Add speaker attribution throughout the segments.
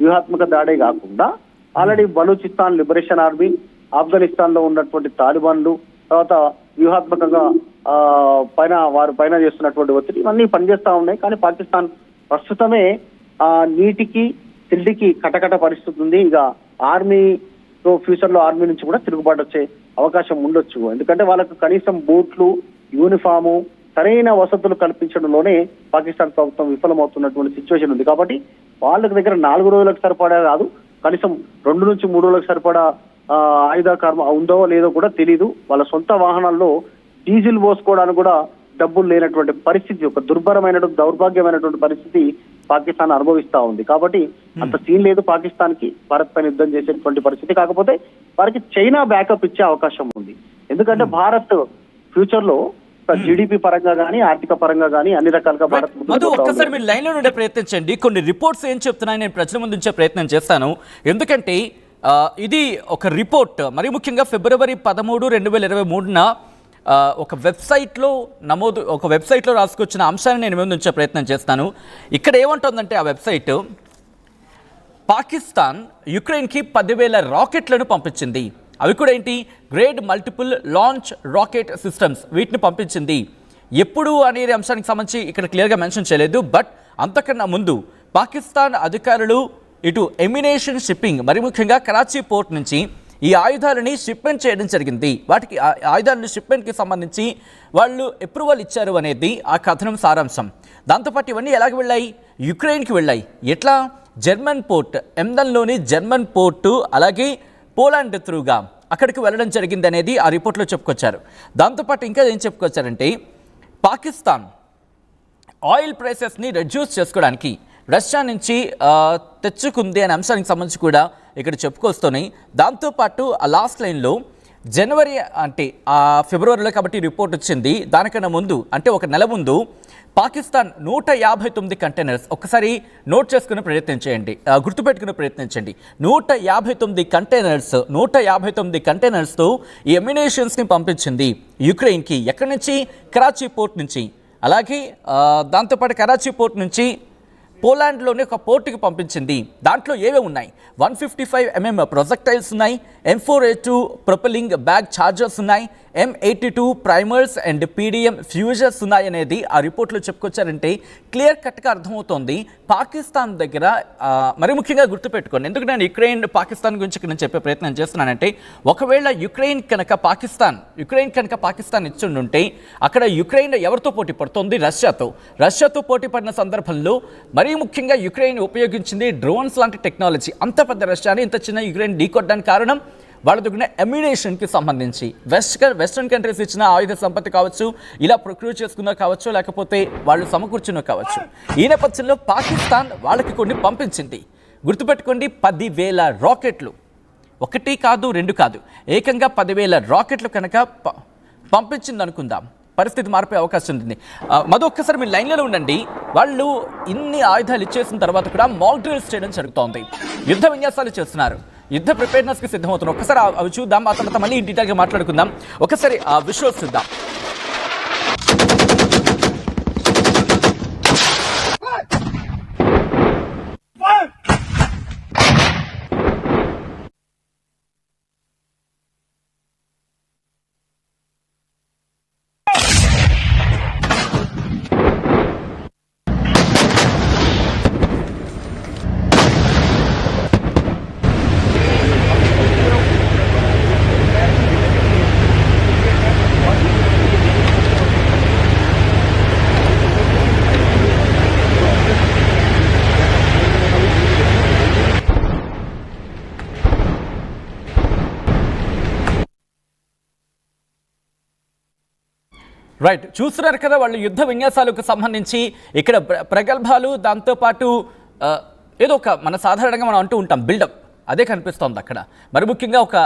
Speaker 1: వ్యూహాత్మక దాడే కాకుండా already Balochistan liberation army, Afghanistan లో ఉన్నటువంటి తాలిబాన్లు, తర్వాత వ్యూహాత్మకంగా వారి పైన చేస్తున్నటువంటి ఒత్తిడి ఇవన్నీ పనిచేస్తా ఉన్నాయి. కానీ పాకిస్తాన్ ప్రస్తుతమే నీటికి తిండికి కటకట పరిస్థితి ఉంది. ఇక ఆర్మీతో ఫ్యూచర్ లో ఆర్మీ నుంచి కూడా తిరుగుబాటు వచ్చే అవకాశం ఉండొచ్చు. ఎందుకంటే వాళ్ళకు కనీసం బూట్లు, యూనిఫాము, సరైన వసతులు కల్పించడంలోనే పాకిస్తాన్ ప్రభుత్వం విఫలమవుతున్నటువంటి సిచ్యువేషన్ ఉంది. కాబట్టి వాళ్ళకి దగ్గర 4 రోజులకు సరిపడా కాదు, కనీసం 2 నుంచి 3 రోజులకు సరిపడా ఆయుధ కర్మ ఉందో లేదో కూడా తెలియదు. వాళ్ళ సొంత వాహనాల్లో డీజిల్ పోసుకోవడానికి కూడా డబ్బులు లేనటువంటి పరిస్థితి, ఒక దౌర్భాగ్యమైనటువంటి పరిస్థితి పాకిస్తాన్ అనుభవిస్తా ఉంది. కాబట్టి అంత సీన్ లేదు పాకిస్తాన్ కి భారత్ పైన యుద్ధం చేసేటువంటి పరిస్థితి. కాకపోతే వారికి చైనా బ్యాకప్ ఇచ్చే అవకాశం ఉంది. ఎందుకంటే భారత్ ఫ్యూచర్ లో జీడిపి పరంగా కానీ ఆర్థిక పరంగా కానీ అన్ని రకాలుగా భారత్
Speaker 2: ఒక్కసారి మీరు లైన్ లో ఉండే ప్రయత్నించండి. కొన్ని రిపోర్ట్స్ ఏం చెప్తున్నాయి నేను ప్రజల ముందు ఉంచే ప్రయత్నం చేస్తాను. ఎందుకంటే ఇది ఒక రిపోర్ట్, మరి ముఖ్యంగా ఫిబ్రవరి 13, 2023న ఒక వెబ్సైట్లో రాసుకొచ్చిన అంశాన్ని నేను ముందు ఉంచే ప్రయత్నం చేస్తాను. ఇక్కడ ఏమంటుందంటే ఆ వెబ్సైట్, పాకిస్తాన్ యుక్రెయిన్కి 10,000 రాకెట్లను పంపించింది. అవి కూడా ఏంటి, grade multiple launch rocket systems, వీటిని పంపించింది. ఎప్పుడు అనేది అంశానికి సంబంధించి ఇక్కడ క్లియర్గా మెన్షన్ చేయలేదు. బట్ అంతకన్నా ముందు పాకిస్తాన్ అధికారులు ఇటు ఎమినేషన్ షిప్పింగ్, మరి ముఖ్యంగా కరాచీ పోర్ట్ నుంచి ఈ ఆయుధాలని షిప్మెంట్ చేయడం జరిగింది. వాటికి ఆయుధాలను షిప్మెంట్కి సంబంధించి వాళ్ళు అప్రూవల్ ఇచ్చారు అనేది ఆ కథనం సారాంశం. దాంతోపాటు ఇవన్నీ ఎలాగ వెళ్ళాయి, యుక్రెయిన్కి వెళ్ళాయి. ఎట్లా, జర్మన్ పోర్ట్, ఎందన్లోని జర్మన్ పోర్టు, అలాగే పోలాండ్ త్రూగా అక్కడికి వెళ్ళడం జరిగింది అనేది ఆ రిపోర్ట్లో చెప్పుకొచ్చారు. దాంతోపాటు ఇంకా ఏం చెప్పుకొచ్చారంటే, పాకిస్తాన్ ఆయిల్ ప్రైసెస్ని రెడ్యూస్ చేసుకోవడానికి రష్యా నుంచి తెచ్చుకుంది అనే అంశానికి సంబంధించి కూడా ఇక్కడ చెప్పుకొస్తున్నాయి. దాంతోపాటు ఆ లాస్ట్ లైన్లో జనవరి అంటే ఫిబ్రవరిలో కాబట్టి రిపోర్ట్ వచ్చింది, దానికన్నా ముందు అంటే ఒక నెల ముందు పాకిస్తాన్ 159 కంటైనర్స్, ఒక్కసారి నోట్ చేసుకునే ప్రయత్నం చేయండి, గుర్తుపెట్టుకునే ప్రయత్నించండి. 159 కంటైనర్స్తో ఈ ఎమ్యునేషన్స్ని పంపించింది యుక్రెయిన్కి. ఎక్కడి నుంచి, కరాచీ పోర్ట్ నుంచి. అలాగే దాంతోపాటు కరాచీ పోర్ట్ నుంచి పోలాండ్లోని ఒక పోర్టుకి పంపించింది. దాంట్లో ఏవే ఉన్నాయి, 155mm ప్రొజెక్టైల్స్ ఉన్నాయి, M4A2 ప్రొపెలింగ్ బ్యాగ్ ఛార్జర్స్ ఉన్నాయి, M82 ప్రైమర్స్ అండ్ PDM ఫ్యూజర్స్ ఉన్నాయి అనేది ఆ రిపోర్ట్లో చెప్పుకొచ్చారంటే క్లియర్ కట్గా అర్థమవుతోంది పాకిస్తాన్ దగ్గర. మరి ముఖ్యంగా గుర్తుపెట్టుకోండి, ఎందుకు నేను యుక్రెయిన్ పాకిస్తాన్ గురించి నేను చెప్పే ప్రయత్నం చేస్తున్నానంటే, ఒకవేళ యుక్రెయిన్ కనుక పాకిస్తాన్ ఇచ్చిండుంటే అక్కడ యుక్రెయిన్ ఎవరితో పోటీ పడుతోంది, రష్యాతో పోటీ పడిన సందర్భంలో మరీ ముఖ్యంగా యుక్రెయిన్ ఉపయోగించింది డ్రోన్స్ లాంటి టెక్నాలజీ. అంత పెద్ద రష్యాని ఇంత చిన్న యుక్రెయిన్ ఢీకొట్టడానికి కారణం వాళ్ళ దగ్గర అమ్యునేషన్కి సంబంధించి వెస్ట్రన్ కంట్రీస్ ఇచ్చిన ఆయుధ సంపత్తి కావచ్చు, ఇలా ప్రొక్యూర్ చేసుకున్నా కావచ్చు, లేకపోతే వాళ్ళు సమకూర్చున్నా కావచ్చు. ఈ నేపథ్యంలో పాకిస్తాన్ వాళ్ళకి కొన్ని పంపించింది. గుర్తుపెట్టుకోండి, 10,000 రాకెట్లు, 1 కాదు 2 కాదు, ఏకంగా 10,000 రాకెట్లు కనుక పంపించింది అనుకుందాం, పరిస్థితి మారిపోయే అవకాశం ఉంటుంది. మధు ఒక్కసారి మీరు లైన్లో ఉండండి. వాళ్ళు ఇన్ని ఆయుధాలు ఇచ్చేసిన తర్వాత కూడా మాక్ డ్రిల్స్ చేయడం జరుగుతోంది, యుద్ధ విన్యాసాలు చేస్తున్నారు, యుద్ధ ప్రిపేర్నెస్కి సిద్ధమవుతున్నారు. ఒకసారి అవి చూద్దాం, ఆ తర్వాత మళ్ళీ డీటెయిల్గా మాట్లాడుకుందాం. ఒకసారి ఆ విజువల్స్ చూద్దాం. రైట్, చూస్తున్నారు కదా వాళ్ళు యుద్ధ విన్యాసాలకు సంబంధించి ఇక్కడ ప్రగల్భాలు, దాంతోపాటు ఏదో ఒక మన సాధారణంగా మనం అంటూ ఉంటాం బిల్డప్, అదే కనిపిస్తోంది అక్కడ. మరి ముఖ్యంగా ఒక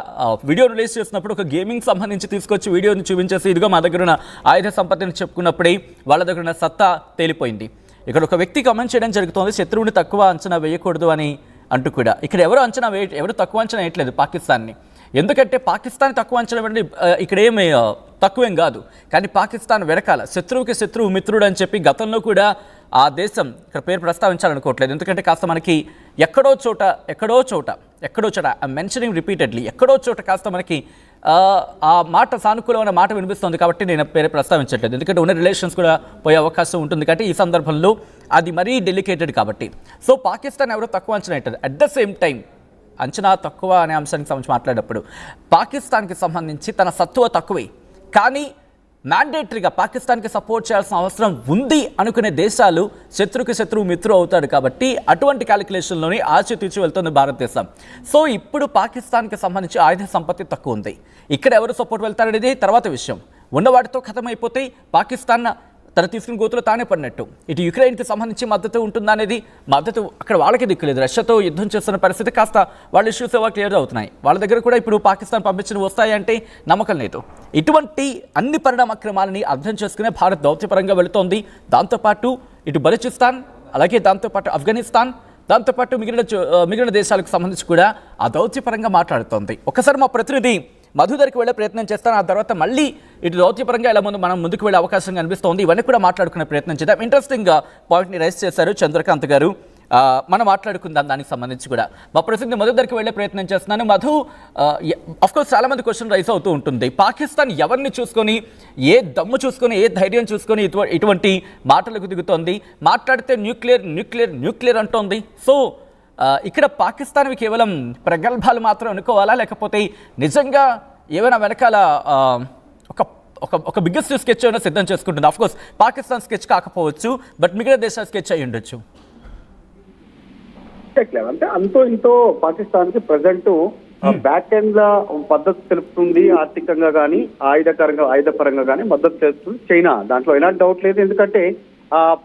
Speaker 2: వీడియో రిలీజ్ చేసినప్పుడు ఒక గేమింగ్ సంబంధించి తీసుకొచ్చి వీడియోని చూపించేసి ఇదిగో మా దగ్గర ఉన్న ఆయుధ సంపత్తిని చెప్పుకున్నప్పుడే వాళ్ళ దగ్గర ఉన్న సత్తా తేలిపోయింది. ఇక్కడ ఒక వ్యక్తి కామెంట్ చేయడం జరుగుతోంది, శత్రువుని తక్కువ అంచనా వేయకూడదు అని అంటూ కూడా. ఇక్కడ ఎవరు తక్కువ అంచనా వేయట్లేదు పాకిస్తాన్ని. ఎందుకంటే పాకిస్తాన్ తక్కువ అంచనా వేయండి, ఇక్కడ ఏమి తక్కువేం కాదు. కానీ పాకిస్తాన్ వెనకాల శత్రువుకి శత్రువు మిత్రుడు అని చెప్పి గతంలో కూడా ఆ దేశం ఇక్కడ పేరు ప్రస్తావించాలనుకోవట్లేదు, ఎందుకంటే కాస్త మనకి ఎక్కడో చోట మెన్షనింగ్ రిపీటెడ్లీ ఎక్కడో చోట కాస్త మనకి ఆ మాట సానుకూలమైన మాట వినిపిస్తుంది కాబట్టి నేను పేరు ప్రస్తావించట్లేదు, ఎందుకంటే ఉన్న రిలేషన్స్ కూడా పోయే అవకాశం ఉంటుంది కాబట్టి ఈ సందర్భంలో అది మరీ డెలికేటెడ్ కాబట్టి. సో పాకిస్తాన్ ఎవరో తక్కువ అంచనా పెట్టారు. అట్ ద సేమ్ టైం అంచనా తక్కువ అనే అంశానికి సంబంధించి మాట్లాడేటప్పుడు పాకిస్తాన్కి సంబంధించి తన సత్తువ తక్కువే, కానీ మ్యాండేటరీగా పాకిస్తాన్కి సపోర్ట్ చేయాల్సిన అవసరం ఉంది అనుకునే దేశాలు శత్రుకి శత్రువు మిత్రు అవుతాడు కాబట్టి అటువంటి క్యాలిక్యులేషన్లోనే ఆచితూచి వెళ్తుంది భారతదేశం. సో ఇప్పుడు పాకిస్తాన్కి సంబంధించి ఆయుధ సంపత్తి తక్కువ ఉంది, ఇక్కడ ఎవరు సపోర్ట్ వెళ్తారనేది తర్వాత విషయం. ఉన్నవాటితో ఖతమైపోతే పాకిస్తాన్ తన తీసుకుని గోతులు తానే పడినట్టు. ఇటు యుక్రెయిన్కి సంబంధించి మద్దతు ఉంటుందా అనేది మద్దతు అక్కడ వాళ్ళకి దిక్కులేదు. రష్యాతో యుద్ధం చేస్తున్న పరిస్థితి కాస్త వాళ్ళ ఇష్యూస్ ఏవో క్లియర్ అవుతున్నాయి, వాళ్ళ దగ్గర కూడా ఇప్పుడు పాకిస్తాన్ పంపించిన వస్తాయంటే నమ్మకం లేదు. ఇటువంటి అన్ని పరిణామక్రమాలని అర్థం చేసుకునే భారత్ దౌత్యపరంగా వెళుతోంది. దాంతోపాటు ఇటు బలూచిస్తాన్, అలాగే దాంతోపాటు ఆఫ్ఘనిస్తాన్, దాంతోపాటు మిగిలిన దేశాలకు సంబంధించి కూడా ఆ దౌత్యపరంగా మాట్లాడుతోంది. ఒకసారి మా ప్రతినిధి మధు దగ్గరికి వెళ్ళే ప్రయత్నం చేస్తాను, ఆ తర్వాత మళ్ళీ ఇటు దౌత్యపరంగా ఎలా మనం ముందుకు వెళ్ళే అవకాశం కనిపిస్తోంది. ఇవన్నీ కూడా మాట్లాడుకునే ప్రయత్నం చేద్దాం. ఇంట్రెస్టింగ్ పాయింట్ని రైజ్ చేశారు చంద్రకాంత్ గారు, మనం మాట్లాడుకుందాం దానికి సంబంధించి కూడా. మా ప్రసిద్ధి మధు దగ్గరికి వెళ్ళే ప్రయత్నం చేస్తున్నాను. మధు, అఫ్కోర్స్ చాలా మంది క్వశ్చన్ రైజ్ అవుతూ ఉంటుంది, పాకిస్తాన్ ఎవరిని చూసుకొని, ఏ దమ్ము చూసుకొని, ఏ ధైర్యం చూసుకొని ఇటువంటి మాటలకు దిగుతోంది? మాట్లాడితే న్యూక్లియర్ అంటోంది. సో ఇక్కడ పాకిస్తాన్ కేవలం ప్రగల్భాలు మాత్రం అనుకోవాలా, లేకపోతే నిజంగా ఏమైనా వెనకాల ఒక బిగ్గెస్ట్ స్కెచ్ అయినా సిద్ధం చేసుకుంటుంది? అఫ్కోర్స్ పాకిస్తాన్ స్కెచ్ కాకపోవచ్చు, బట్ మిగతా దేశాల స్కెచ్ అయి ఉండొచ్చు.
Speaker 1: అంటే అంతో ఇంతో పాకిస్తాన్ కి ప్రజెంట్ బ్యాక్ ఎండ్ లా మద్దతు తెలుపుతుంది, ఆర్థికంగా కానీ ఆయుధపరంగా కానీ మద్దతు తెలుపుతుంది చైనా. దాంట్లో ఎలాంటి డౌట్ లేదు, ఎందుకంటే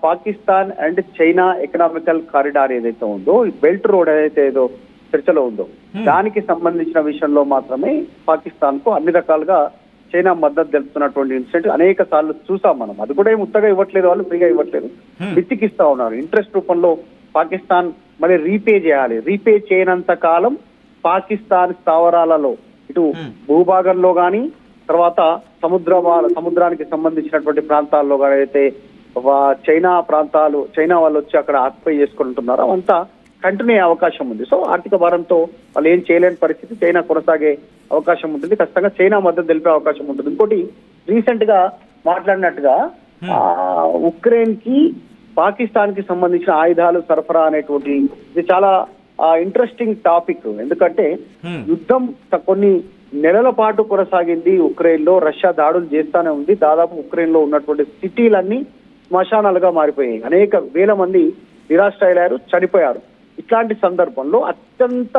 Speaker 1: Pakistan and China economical corridor ఏదైతే ఉందో, బెల్ట్ రోడ్ ఏదైతే ఏదో చర్చలో ఉందో, దానికి సంబంధించిన విషయంలో మాత్రమే పాకిస్తాన్ కు అన్ని రకాలుగా చైనా మద్దతు తెలుపుతున్నటువంటి ఇన్సిడెంట్ అనేక సార్లు చూసాం మనం. అది కూడా ఏమి ఉత్తగా ఇవ్వట్లేదు, వాళ్ళు ఫ్రీగా ఇవ్వట్లేదు, బిత్తికిస్తా ఉన్నారు. ఇంట్రెస్ట్ రూపంలో పాకిస్తాన్ మరి రీపే చేయాలి. రీపే చేయనంత కాలం పాకిస్తాన్ స్థావరాలలో ఇటు భూభాగంలో కానీ, తర్వాత సముద్రానికి సంబంధించినటువంటి ప్రాంతాల్లో కానీ అయితే చైనా వాళ్ళు వచ్చి అక్కడ ఆక్యుపై చేసుకుంటున్నారు, అవంతా కంటిన్యూ అయ్యే అవకాశం ఉంది. సో ఆర్థిక భారంతో వాళ్ళు ఏం చేయలేని పరిస్థితి, చైనా కొనసాగే అవకాశం ఉంటుంది. ఖచ్చితంగా చైనా మద్దతు తెలిపే అవకాశం ఉంటుంది. ఇంకోటి, రీసెంట్ గా మాట్లాడినట్టుగా ఉక్రెయిన్ కి పాకిస్తాన్ కి సంబంధించిన ఆయుధాలు సరఫరా అనేటువంటి ఇది చాలా ఇంట్రెస్టింగ్ టాపిక్. ఎందుకంటే యుద్ధం కొన్ని నెలల పాటు కొనసాగింది ఉక్రెయిన్ లో, రష్యా దాడులు చేస్తానే ఉంది. దాదాపు ఉక్రెయిన్ లో ఉన్నటువంటి సిటీలన్నీ శ్మశానాలుగా మారిపోయాయి, అనేక వేల మంది నిరాశ్రయులయ్యారు, చనిపోయారు. ఇట్లాంటి సందర్భంలో అత్యంత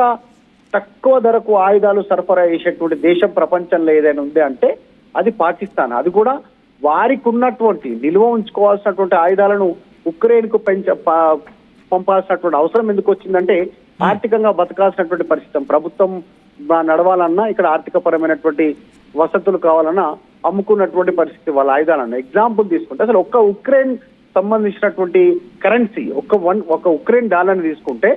Speaker 1: తక్కువ ధరకు ఆయుధాలు సరఫరా చేసేటువంటి దేశం ప్రపంచంలో ఏదైనా ఉంది అంటే అది పాకిస్తాన్. అది కూడా వారికి ఉన్నటువంటి నిల్వ ఉంచుకోవాల్సినటువంటి ఆయుధాలను ఉక్రెయిన్ కు పంపాల్సినటువంటి అవసరం ఎందుకు వచ్చిందంటే, ఆర్థికంగా బతకాల్సినటువంటి పరిస్థితి. ప్రభుత్వం నడవాలన్నా, ఇక్కడ ఆర్థికపరమైనటువంటి వసతులు కావాలన్నా అమ్ముకున్నటువంటి పరిస్థితి వాళ్ళ ఆయుధాలన్నా. ఎగ్జాంపుల్ తీసుకుంటే అసలు ఒక్క ఉక్రెయిన్ సంబంధించినటువంటి కరెన్సీ, ఒక ఉక్రెయిన్ డాలర్ని తీసుకుంటే